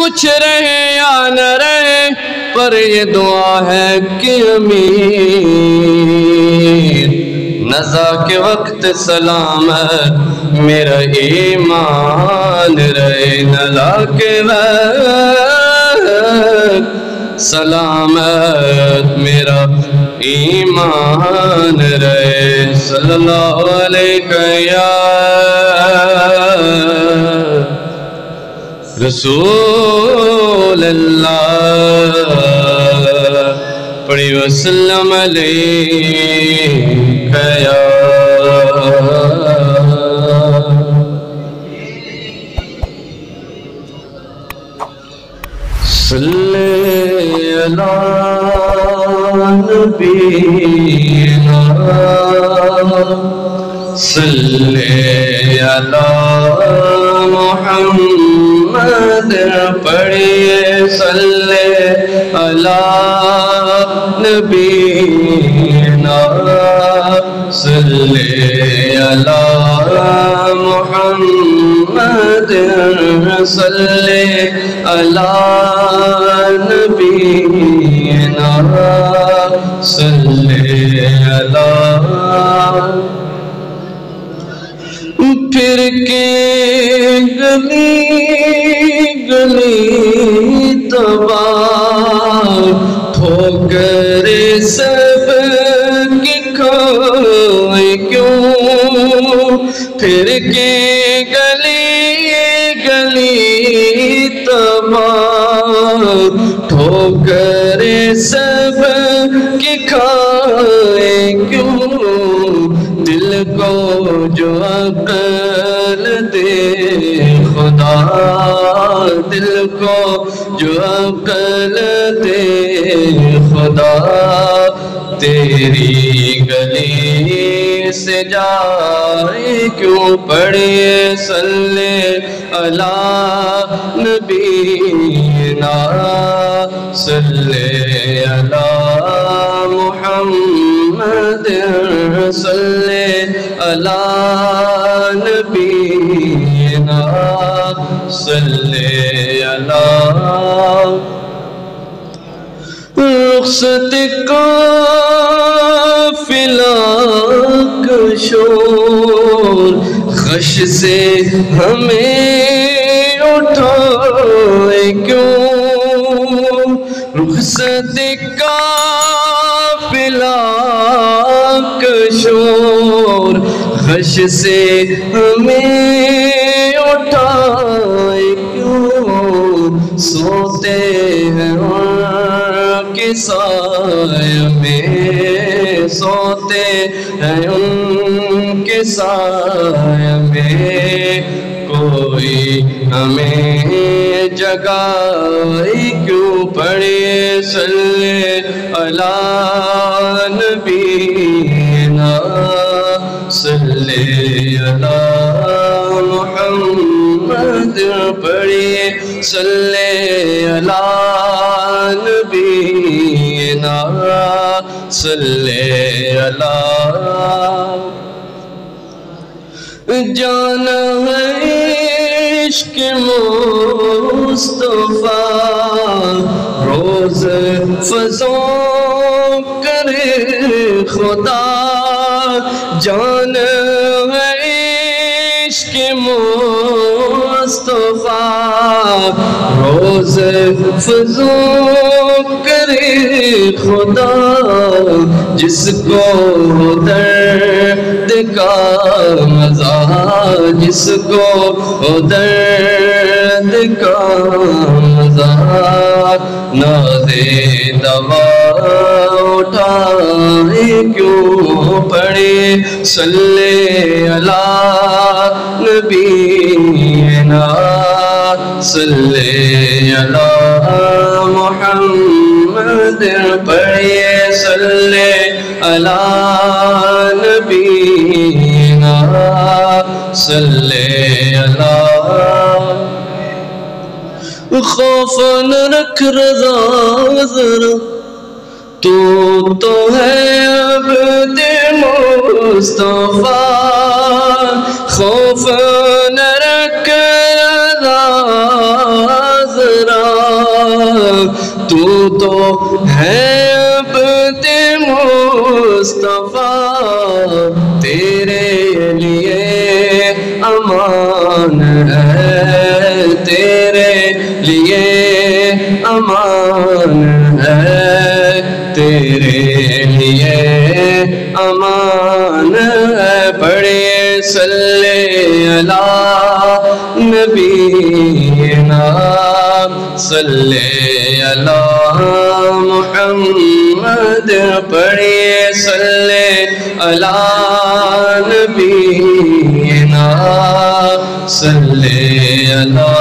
کچھ رہے یا نہ رہے پر یہ دعا ہے کہ امین نزا کے وقت سلامت میرا ایمان رہے نزا کے وقت سلامت میرا ایمان رہے صلی اللہ علیہ یا رسول اللہ پڑھی وسلم علیہ یا صلی اللہ نبینا صلی اللہ محمد پڑھیے صلی اللہ نبینا صلی اللہ محمد صلی اللہ نبینا صلی اللہ پھر کے گلی گلی تباہ ٹھوکر سب کی کھائے کیوں پھر کے گلی گلی تباہ ٹھوکر سب کی کھائے کیوں دل کو جو عقل دے خدا دل کو جو عقل دے خدا تیری گلی سے جائے کیوں پڑھیے صلی اللہ نبینا صلی اللہ محمد صلی اللہ نبینا صلی اللہ رخصت قافلہ کا شور خش سے ہمیں اٹھائے کیوں رخصت قافلہ کا شور خش سے ہمیں اٹھائے کیوں سوتے ہیں ان کے سائے میں سوتے ہیں ان کے سائے میں کوئی ہمیں جگائے کیوں پڑھے صلی اللہ نبینا صلی اللہ محمد پڑھیے صلی اللہ نبینا صلی اللہ جانا ہے عشق مصطفیٰ روز فضوں کرے خدا جانا ہے عشق مصطفیٰ روز فضوں کرے خدا جس کو درد کا مزہ جس کو درد کا مزہ ناز دوا اٹھائے کیوں پڑھے صلی اللہ نبینا صلی اللہ محمد پڑھیے صلی اللہ نبینا صلی اللہ خوف نہ رکھ رضا ذرا تو ہے عبد مصطفیٰ خوف نہ رکھ رضا ذرا ہے عبد مصطفیٰ تیرے لیے امان ہے، تیرے لیے امان ہے، تیرے لیے امان ہے۔ پڑھیے صلی علی نبینا صلی علی محمد، پڑھیے صلی علی نبینا صلی علی۔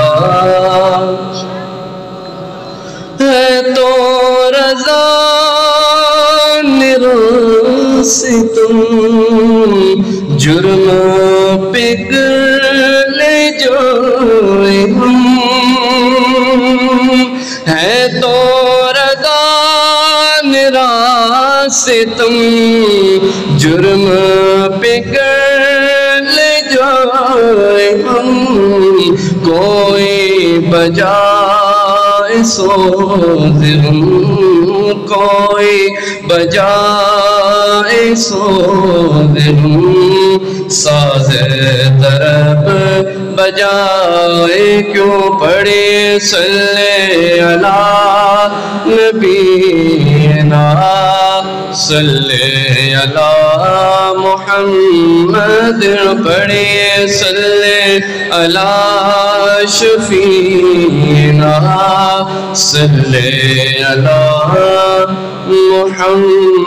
ہے تو رضا سے تم جرم پگھل جائے ہم، ہے تو رضا سے تم جرم پگھل جائے ہم، کوئی بجائے سوز ہم، کوئی بجائے سوز ہم، ساز طرب بجائے کیوں؟ پڑھے صلی علی نبینا صلی علی محمد، پڑھے صلی علی شفیعنا صلی علی محمد۔